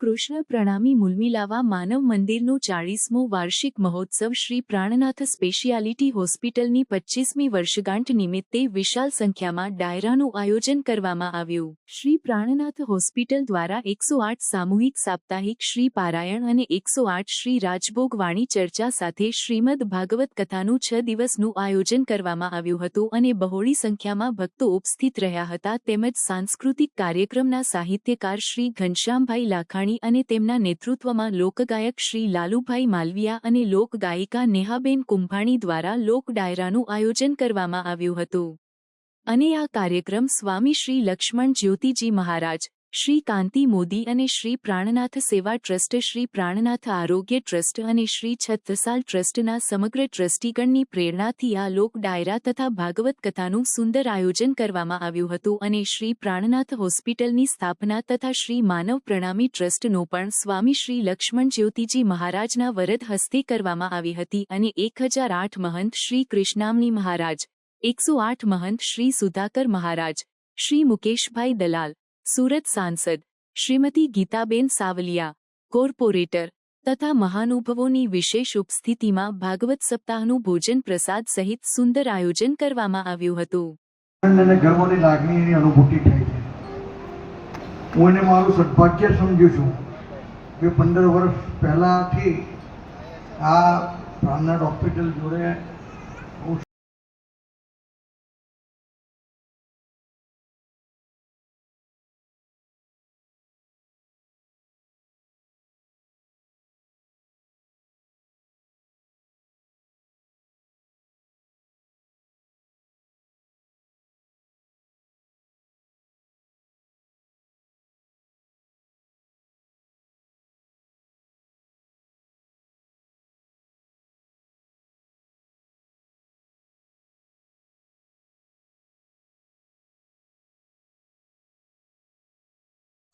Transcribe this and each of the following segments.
કૃષ્ણ પ્રણામી મુલમિલાવા માનવ મંદિરનો 40મો વાર્ષિક મહોત્સવ શ્રી પ્રાણનાથ સ્પેશિયાલિટી હોસ્પિટલની 25મી વર્ષગાંઠ નિમિત્તે વિશાળ સંખ્યામાં ડાયરાનું આયોજન કરવામાં આવ્યું। શ્રી પ્રાણનાથ હોસ્પિટલ દ્વારા 108 સામૂહિક સાપ્તાહિક શ્રી પારાયણ અને 108 શ્રી રાજભોગ વાણી ચર્ચા સાથે શ્રીમદ ભાગવત કથાનું 6 દિવસનું આયોજન કરવામાં આવ્યું હતું અને બહોળી સંખ્યામાં ભક્તો ઉપસ્થિત રહ્યા હતા તેમજ સાંસ્કૃતિક કાર્યક્રમના સાહિત્યકાર શ્રી ઘનશ્યામભાઈ લાખાણી અને તેમના નેતૃત્વમાં લોકગાયક શ્રી લાલુભાઈ માલવિયા અને લોકગાયિકા નેહાબેન કુંભાણી દ્વારા લોક ડાયરાનું આયોજન કરવામાં આવ્યું હતું અને આ કાર્યક્રમ સ્વામી શ્રી લક્ષ્મણ જ્યોતિજી મહારાજ, શ્રી કાંતિ મોદી અને શ્રી પ્રાણનાથ સેવા ટ્રસ્ટ, શ્રી પ્રાણનાથ આરોગ્ય ટ્રસ્ટ અને શ્રી છત્રસાલ ટ્રસ્ટના સમગ્ર ટ્રસ્ટીગણની પ્રેરણાથી આ લોક ડાયરા તથા ભાગવત કથાનું સુંદર આયોજન કરવામાં આવ્યું હતું અને શ્રી પ્રાણનાથ હોસ્પિટલની સ્થાપના તથા શ્રી માનવ પ્રણામી ટ્રસ્ટનો પણ સ્વામી શ્રી લક્ષ્મણ જ્યોતિજી મહારાજના વરદ હસ્તે કરવામાં આવી હતી અને 1008 મહંત શ્રી કૃષ્ણામણી મહારાજ, 108 મહંત શ્રી સુધાકર મહારાજ, શ્રી મુકેશભાઈ દલાલ, સુરત સાંસદ, શ્રીમતી ગીતાબેન સાવલિયા, કોર્પોરેટર તથા મહાનુભાવોની વિશેષ ઉપસ્થિતિમાં ભાગવત સપ્તાહનું ભોજન પ્રસાદ સહિત સુંદર આયોજન કરવામાં આવ્યું હતું। ગર્વની લાગણીની અનુભૂતિ થઈ છે। હું એને મારું સદભાગ્ય સમજુ છું કે 15 વર્ષ પહેલાથી આ પ્રાણનાથ હોસ્પિટલ જોડે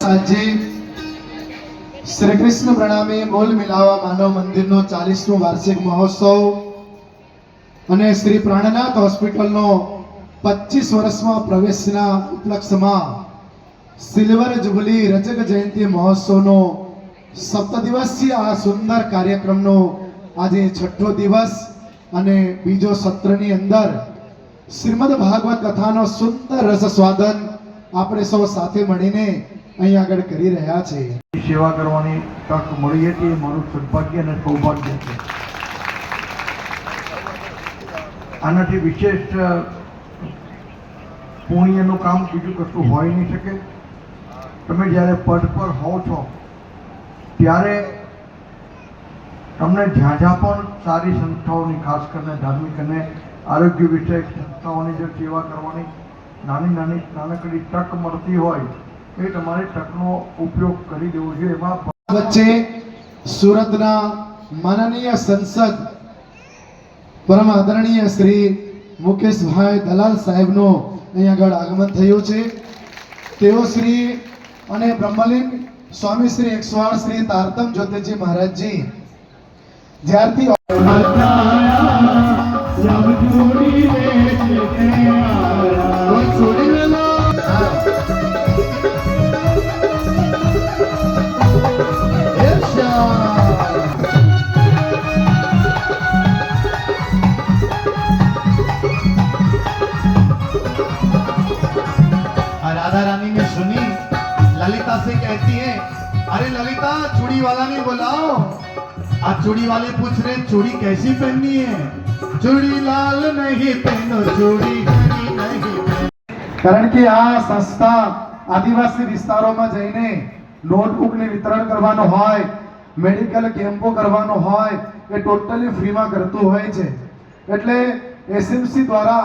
આજે શ્રી કૃષ્ણ પ્રણામી મોલ મિલાવા માનવ મંદિરનો 40મો વાર્ષિક મહોત્સવ અને શ્રી પ્રાણનાથ હોસ્પિટલનો 25 વર્ષમાં પ્રવેશના ઉપલક્ષમાં સિલ્વર જુબલી રજક જયંતિ મહોત્સવનો 7 દિવસીય આ સુંદર કાર્યક્રમનો આજે 6થો દિવસ અને બીજો સત્રની અંદર શ્રીમદ ભાગવત કથાનો સુંદર રસ સ્વાદન આપણે સૌ સાથે મળીને અહીં આગળ કરી રહ્યા છે। સેવા કરવાની તક મળી હતી એ મારું સદભાગ્ય અને સૌભાગ્ય છે। આનાથી વિશેષ પુણ્યનું કામ બીજું કશું હોઈ નહીં શકે। તમે જ્યારે પદ પર હોવ છો ત્યારે તમને જ્યાં જ્યાં પણ સારી સંસ્થાઓની, ખાસ કરીને ધાર્મિક અને આરોગ્ય વિષયક સંસ્થાઓની જો સેવા કરવાની નાનકડી તક મળતી હોય એ તમારી તકનો ઉપયોગ કરી દેવો જોઈએ। એમાં વચ્ચે સુરતના માનનીય સંસદ પરમ આદરણીય શ્રી મુકેશભાઈ દલાલ સાહેબનો અહીં આગળ આગમન થયું છે। તેઓ શ્રી અને બ્રહ્મલીન સ્વામી શ્રી 108 શ્રી તારતમ જ્યોતિજી મહારાજજી જ્યારથી राधा रानी ने सुनी, ललिता से कहती है, अरे ललिता चूड़ी वाला नहीं बुलाओ। आज चूड़ी वाले पूछ रहे चूड़ी कैसी पहननी है? चूड़ी लाल नहीं पहनो, चूड़ी हरी नहीं पहनो। कारण કે આ સંસ્થા આદિવાસી વિસ્તારોમાં જઈને નોટબુક ને વિતરણ કરવાનો હોય, મેડિકલ કેમ્પો કરવાનો હોય એ ટોટલી ફ્રીમાં કરતું હોય છે। એટલે એસએમસી દ્વારા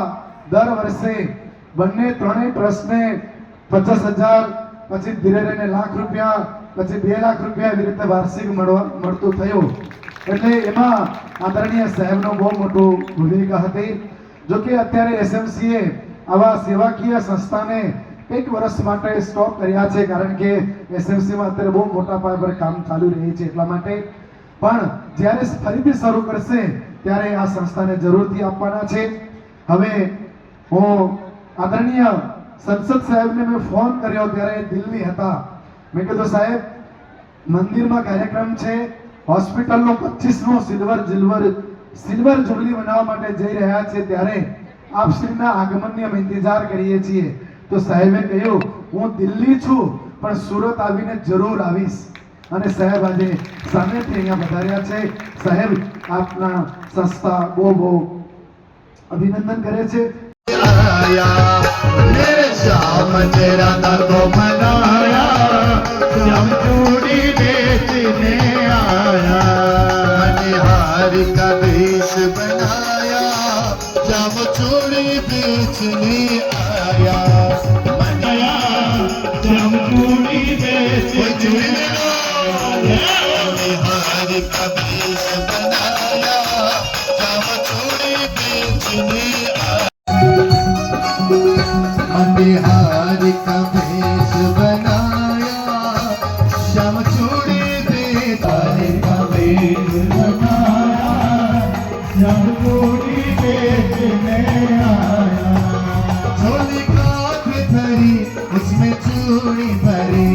દર વર્ષે બંને ત્રણેય ટ્રસ્ટને 50,000 પછી ધીરે ધીરે લાખ રૂપિયા પછી 2 લાખ રૂપિયા એવી રીતે વાર્ષિક મળતું થયું। એટલે એમાં આદરણીય સાહેબનો બહુ મોટું ભૂમિકા હતી। જો કે અત્યારે એસએમસીએ આવા સેવાકીય સંસ્થાને એક વર્ષ માટે સ્ટોપ કર્યા છે કારણ કે એસએમસીમાં અત્યારે બહુ મોટા પાયા પર કામ ચાલુ રહે છે। એટલા માટે પણ જ્યારે ફરીથી શરૂ કરશે ત્યારે આ સંસ્થાને જરૂરથી આપવાના છે। હવે હું આદરણીય સંસદ સાહેબને મેં ફોન કર્યો ત્યારે દિલ્હી હતા। મેં કીધું સાહેબ મંદિરમાં કાર્યક્રમ છે. હોસ્પિટલનો 25નો સિલ્વર જુબલી મનાવવા માટે જઈ રહ્યા છે ત્યારે આપ શ્રીના આગમનની અમે ઇંતજાર કરીએ છીએ. તો સાહેબે કહ્યું હું દિલ્હી છું પણ સુરત આવીને જરૂર આવીશ. અને સાહેબ આજે સામેથી અહીંયા પધાર્યા છે. સાહેબ આપના સંસ્થા બહુ અભિનંદન કરે છે. आया मेरे श्याम तेरा दर्द मनाया श्याम चूड़ी बेचने आया मनिहार का वेश बनाया श्याम चूड़ी बेचने आया मनिहार श्याम चूड़ी बेचने आया मनिहार का वेश बनाया श्याम चूड़ी बेचने मनिहार का भेष बनाया श्याम चूड़ी बेचने का भेष बनाया श्याम चूड़ी बेचने आया झोली कांध धरी उसमें चूड़ी भरी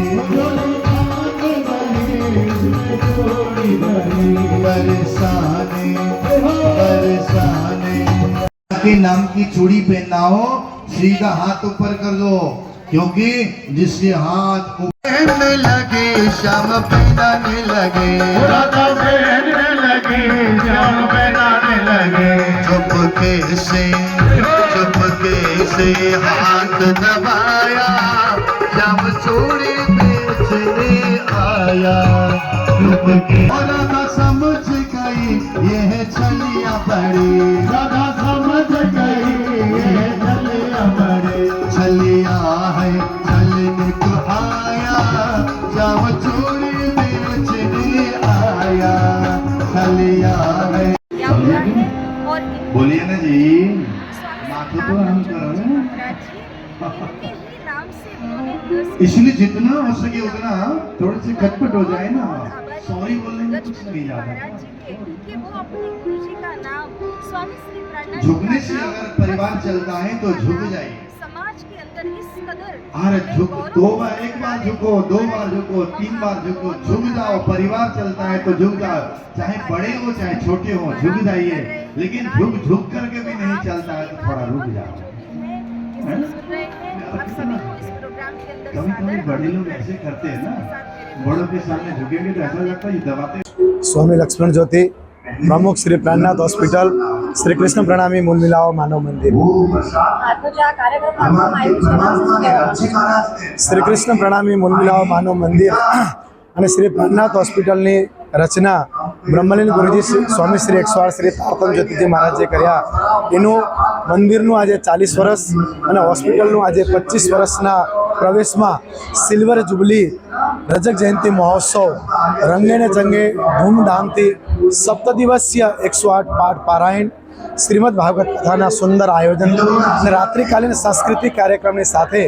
बरसाने बरसाने के नाम की चूड़ी पहनाओ सीधा हाथ ऊपर कर दो क्योंकि जिसके हाथ पहनने लगे श्याम पहनाने लगे राधा पहनने लगे श्याम पहनाने लगे चुपके से हाथ दबाया श्याम चूड़ी बेचने आया चुपके राधा समझ गई यह छलिया पड़ी राधा समझ गई छलिया है छलने को आया श्याम चूड़ी बेचने आया छलिया है और बोलिए ना जी. माथुर तो हम करो ना. इनके ही नाम से उन्होंने इसलिए जितना हो सके उतना थोड़े से खटपट हो जाए ना. सॉरी बोलने में कुछ नहीं जाता. कि वो अपने गुरुजी का नाम स्वामी श्री प्राणनाथ झुकने का से नाम अगर परिवार चलता है तो झुक जाइए. समाज के अंदर इस कदर अरे झुक दो बार, एक बार झुको, दो बार झुको, 3 बार झुको, झुक जाओ. परिवार चलता है तो झुक जाओ. चाहे बड़े हो चाहे छोटे हो झुक जाइए. लेकिन झुक करके भी नहीं चलता है तो थोड़ा रुक जाओ. सुन रहे हैं आप सभी को इस प्रोग्राम के अंदर कभी कभी बड़े लोग ऐसे करते हैं ना, बड़ों के सामने झुकेंगे तो ऐसा लगता है ये दबाते. स्वामी लक्ष्मण ज्योति प्रमुख श्री प्राणनाथ हॉस्पिटल श्री कृष्ण प्रणामी मूल मिलाव मानव मंदिर. श्री कृष्ण प्रणामी मूल मिलाव मानव मंदिर અને શ્રી પ્રાણનાથ હોસ્પિટલની રચના બ્રહ્મલીન ગુરુજી સ્વામી શ્રી 108 શ્રી તારતમ જ્યોતિજી મહારાજે કર્યા. એનું મંદિરનું આજે 40 વર્ષ અને હોસ્પિટલનું આજે 25 વર્ષના પ્રવેશમાં સિલ્વર જુબલી રજક જયંતિ મહોત્સવ રંગેને ચંગે ધૂમધામથી 7 દિવસીય 108 પાઠ પારાયણ શ્રીમદ ભાગવત કથાના સુંદર આયોજન અને રાત્રિકાલીન સાંસ્કૃતિક કાર્યક્રમની સાથે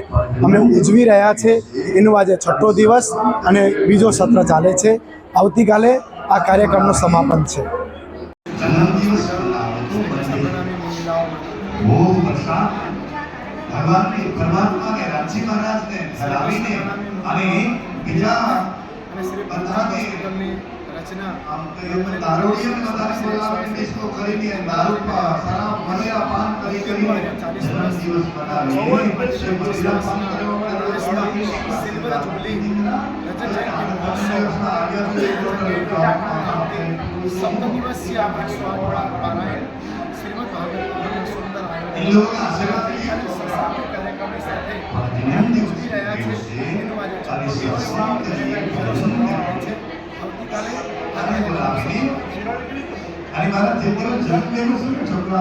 અમે ઉજવી રહ્યા છે. એનું આજે 6ઠો દિવસ અને બીજો સત્ર ચાલે છે. આવતીકાલે આ કાર્યક્રમનું સમાપન છે. जन्मदिवस वो प्रसाद भगवान ने परमात्मा ने राजी महाराज ने धरावी ने અને બીજા બધા ને રચના આમ કે દારૂડિયા ને વધારે બોલાવીને इसको ખરીદી અને દારૂ સારા મદિરા પાન કરી કરીને જન્મદિવસ મનાવે બચ્ચે મદિરા પાન કરવા સિલ્વર જુબલી રજત જયંતિ મહોત્સવના આગળ સપ્તદિવસીય 108 પારાયણ શ્રીમદ ભાગવત કથાના સુંદર આયોજન इन लोगों का आशीर्वाद કાર્યક્રમની સાથે ઉજવી રહ્યા છે. એનું આજે 40 દિવસ આવતીકાલે આને બોલાવીને અને મારા જેટલો જન્મદિવસ છોકરા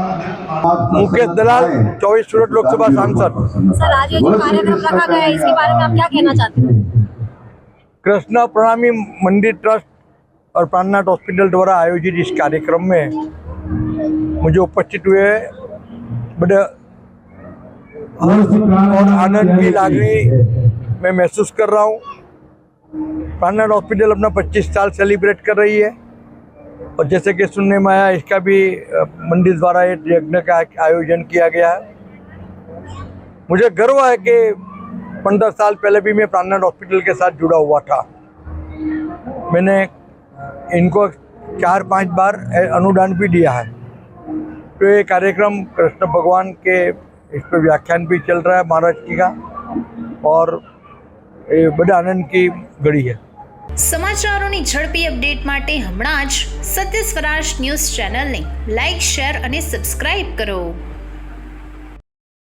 मुकेश दलाल 24 सूरत लोकसभा सांसद. सर आज ये जो कार्यक्रम रखा गया है इसके बारे में आप क्या कहना चाहते हैं? कृष्ण प्रणामी मंदिर ट्रस्ट और प्राणनाथ हॉस्पिटल द्वारा आयोजित इस कार्यक्रम में मुझे उपस्थित हुए बड़े और आनंद की लागनी मैं महसूस कर रहा हूँ. प्राणनाथ हॉस्पिटल अपना 25 साल सेलिब्रेट कर रही है और जैसे कि सुनने में आया इसका भी मंदिर द्वारा एक यज्ञ का आयोजन किया गया है. मुझे गर्व है कि 15 साल पहले भी मैं प्राणनाथ हॉस्पिटल के साथ जुड़ा हुआ था मैंने इनको 4-5 बार अनुदान भी दिया है। तो ये कार्यक्रम कृष्ण भगवान के इस पर व्याख्यान भी चल रहा है महाराज जी का, और ये बड़े आनंद की घड़ी है। સમાચારોની ઝડપી અપડેટ માટે હમણાં જ સત્ય સ્વરાજ ન્યૂઝ ચેનલને લાઇક, શેર અને સબસ્ક્રાઇબ કરો.